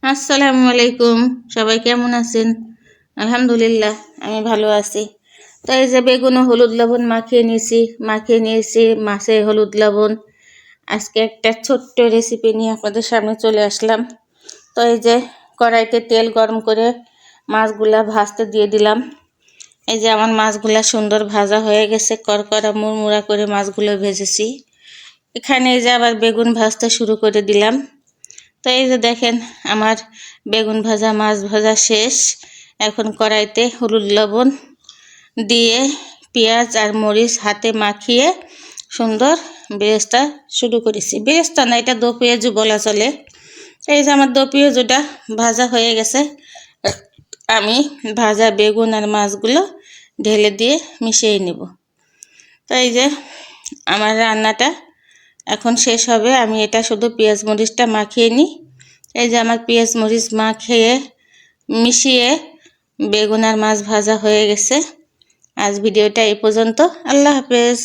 আসসালামু আলাইকুম। সবাই কেমন আছেন? আলহামদুলিল্লাহ, আমি ভালো আছি। তো এই যে বেগুন ও হলুদ লবণ মাখিয়ে নিয়েছি মাছে হলুদ লবণ। আজকে একটা ছোট্ট রেসিপি নিয়ে আপনাদের সামনে চলে আসলাম। তো এই যে কড়াইতে তেল গরম করে মাছগুলা ভাজতে দিয়ে দিলাম। এই যে আমার মাছগুলা সুন্দর ভাজা হয়ে গেছে, করকরা মুড়মুড়া করে মাছগুলো ভেজেছি। এখানে এই যে আবার বেগুন ভাজতে শুরু করে দিলাম। তো এই যে দেখেন, আমার বেগুন ভাজা মাছ ভাজা শেষ। এখন কড়াইতে হলুদ লবণ দিয়ে পেঁয়াজ আর মরিচ হাতে মাখিয়ে সুন্দর বেরেস্তা শুরু করেছি। বেরেস্তা না, এটা দো পেঁয়াজু বলা চলে। এই যে আমার দো পেঁয়াজুটা ভাজা হয়ে গেছে। আমি ভাজা বেগুন আর মাছগুলো ঢেলে দিয়ে মিশিয়ে নেব। তো এই যে আমার রান্নাটা এখন শেষ হবে। আমি এটা শুধু পেঁয়াজ মরিচটা মাখিয়ে নিই। এই যে আমার পেঁয়াজ মরিচ মাখিয়ে মিশিয়ে বেগুন আর মাছ ভাজা হয়ে গেছে। আজ ভিডিওটা এই পর্যন্ত। আল্লাহ হাফেজ।